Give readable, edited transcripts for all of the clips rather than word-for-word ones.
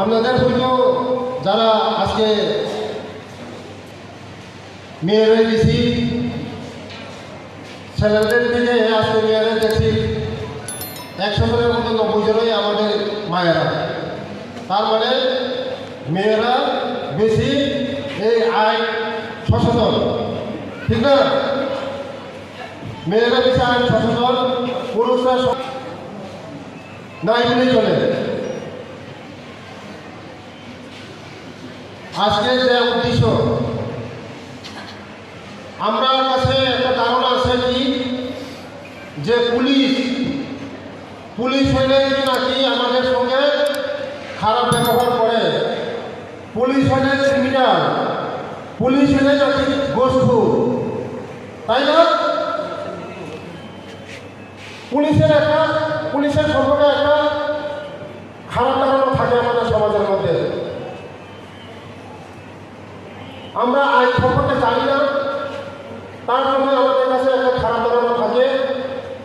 আপনাদের হয়তো যারা আজকে মেয়েরা বেশি ছেলেদের থেকে আজকে মেয়েরা দেখছি 100জনের মতো 90 জনই আমাদের মায়েরা। তার মানে মেয়েরা বেশি এই আইন সচেতন, ঠিক না? মেয়েরা বেশি আইন সচেতন, পুরুষরা নাই বলেই চলে। আজকে যে উদ্দেশ্য, আমরা কাছে একটা ধারণা আছে কি যে পুলিশ হইলে নাকি আমাদের সঙ্গে খারাপ ব্যবহার করে, পুলিশ হইলে ক্রিমিনাল, পুলিশ হইলে নাকি ঘুষখোর, তাই না? পুলিশের সম্পর্কে একটা খারাপ ধারণা থাকে আমাদের সমাজের মধ্যে। আমরা আইন সম্পর্কে জানি না, তার জন্য আমাদের কাছে একটা খারাপ ধারণা থাকে।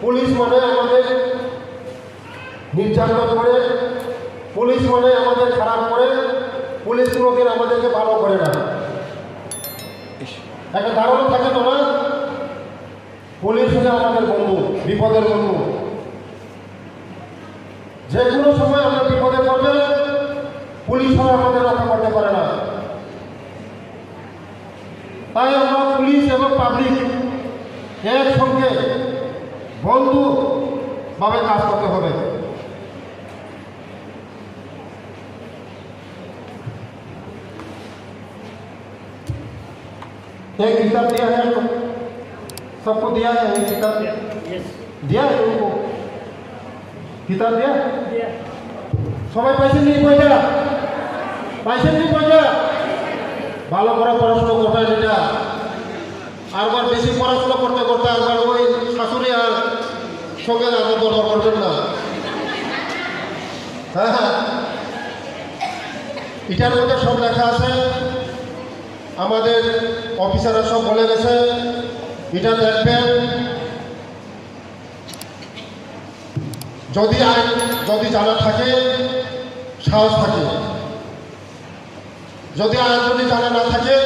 পুলিশ মানে আমাদের নির্যাতন করে, পুলিশ মানে আমাদের খারাপ করে, পুলিশ কোনোদিন আমাদেরকে ভালো করে না, একটা ধারণা থাকে তো না? পুলিশ হলে আমাদের বন্ধু, বিপদের বন্ধু। যে কোনো সময় আমরা বিপদে পড়বে, পুলিশ হলে আমাদের রক্ষা করতে পারে না। তাই আমরা পুলিশ এবং পাবলিক একসঙ্গে বন্ধুভাবে কাজ করতে হবে। एक किताब दिया है आपको, सबको दिया है एक किताब दिया है तुमको, किताब दिया সবাই পাইছেন নি? পয়সা পাইছেন নি? পয়সা ভালো করে পড়াশোনা করতে এটা, আরবার বেশি পড়াশোনা করতে করতে আরবার ওই শাশুড়ি আর সঙ্গে আমার দরকার করবেন না। হ্যাঁ হ্যাঁ, এটার মধ্যে সব লেখা আছে, আমাদের অফিসাররা সব বলে গেছে। এটা দেখবেন, যদি জানা থাকে, সাহস থাকে। যদি আইন যদি জানা না থাকে,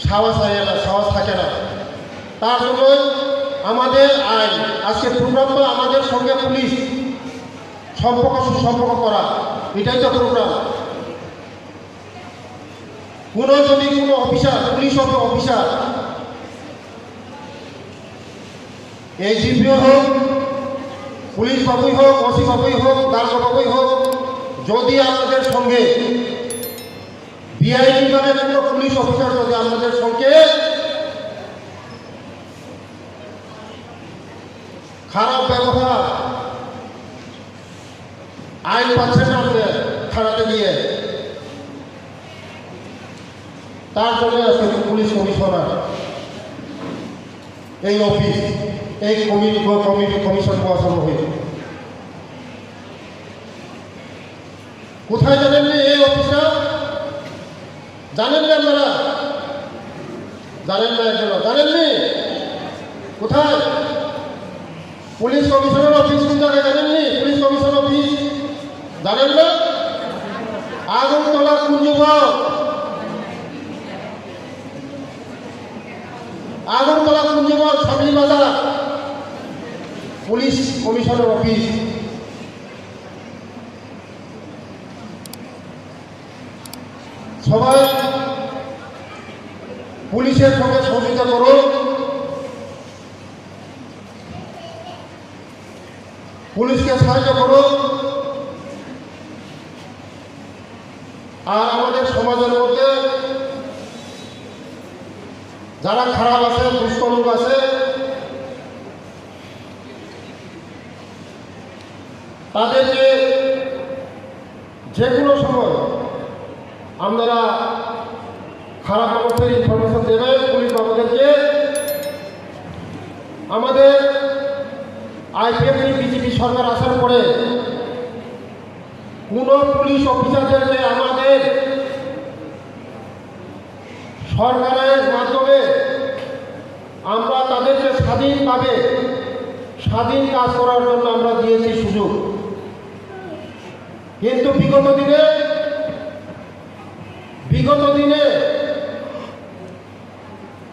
সাহস থাকে না। তার জন্য আমাদের আইন আজকে প্রোগ্রাম, আমাদের সঙ্গে পুলিশ সুসম্পর্ক করা, এটাই তো প্রোগ্রাম। যদি কোনো অফিসার, পুলিশ অফিসার, এজিপিও হোক, পুলিশ বাবুই হোক, ওসি বাবুই হোক, দারোগা বাবুই হোক, যদি আমাদের সঙ্গে বিআইডি মানে কোনো পুলিশ অফিসার যদি আমাদের সঙ্গে খারাপ ব্যবহার, আইন পাচ্ছেন না আমাদের থানাতে গিয়ে, তার জন্য আছে পুলিশ কমিশনার, এই অফিস, এই কমিশন বসানো হয়েছে। কোথায় জানেননি এই অফিসটা? জানেন না আপনারা? জানেন না? এখনো জানেননি? কোথায়? পুলিশ কমিশনার অফিস কোন জায়গায় জানেননি? পুলিশ কমিশনার অফিস জানেন না? আগরতলা কুঞ্জবন, সামলি বাজার পুলিশ কমিশনার অফিস। সবাই পুলিশের সঙ্গে সহযোগিতা করুন, পুলিশকে সাহায্য করুন। আর আমাদের সমাজের মধ্যে যারা খারাপ আছে, দুষ্ট লোক আছে, তাদেরকে যে কোনো সময় আপনারা খারাপ অবস্থায় ইনফরমেশন দেবেন পুলিশ বাবুদেরকে। আমাদের আইপিএফটি বিজেপি সরকার আসার পরে কোনো পুলিশ অফিসারদেরকে আমাদের সরকারের মাধ্যমে আমরা তাদেরকে স্বাধীনভাবে স্বাধীন কাজ করার জন্য আমরা দিয়েছি সুযোগ। কিন্তু বিগত দিনে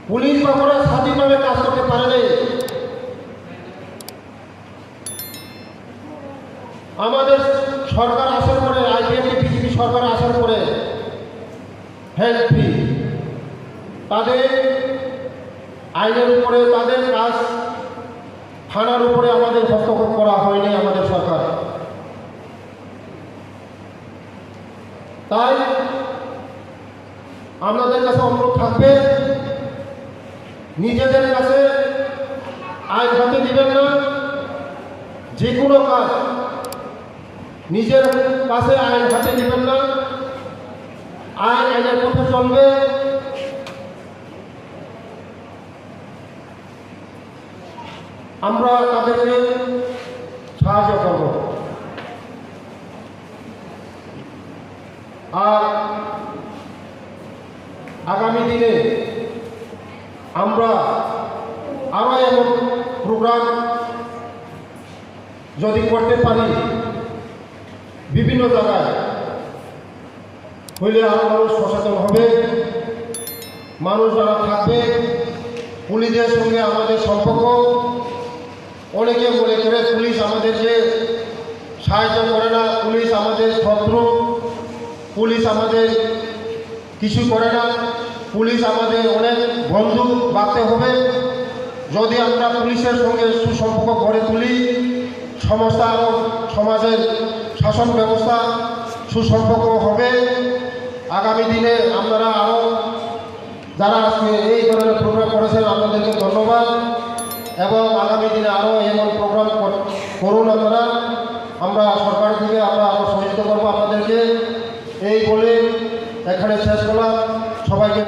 পুলিশ বাবুরা স্বাধীনভাবে কাজ করতে পারেনি। আমাদের সরকার আসার পরে, আইপিএফটি বিজেপি সরকার আসার পরে হেলথ ফ্রি, তাদের আইনের উপরে তাদের কাজ, থানার উপরে আমাদের হস্তক্ষেপ করা হয়নি আমাদের সরকার। তাই আপনাদের কাছে অনুরোধ থাকবে, নিজেদের কাছে আইন হাতে দিবেন না। যে কোনো কাজ নিজের কাছে আইন হাতে দিবেন না। আইনের পথে চলবে। আমরা তাদেরকে সাহায্য করব। আর আগামী দিনে আমরা আরও এমন প্রোগ্রাম যদি করতে পারি বিভিন্ন জায়গায়, হইলে আরও মানুষ সচেতন হবে, মানুষ যারা থাকবে। পুলিশের সঙ্গে আমাদের সম্পর্ক, অনেকে মনে করে পুলিশ আমাদেরকে সাহায্য করে না, পুলিশ আমাদের শত্রু, পুলিশ আমাদের কিছু করে না। পুলিশ আমাদের অনেক বন্ধু বাঁধতে হবে। যদি আমরা পুলিশের সঙ্গে সুসম্পর্ক গড়ে তুলি, সমস্ত আরও সমাজের শাসন ব্যবস্থা সুসম্পর্ক হবে। আগামী দিনে আপনারা আরও যারা আজকে এই ধরনের প্রোগ্রাম করেছেন আপনাদেরকে ধন্যবাদ, এবং আগামী দিনে আরও এমন প্রোগ্রাম করুন আপনারা। আমরা সরকার থেকে আমরা আরও সহযোগিতা করবো আপনাদেরকে। এই বলে এখানে শেষ করলাম। সবাইকে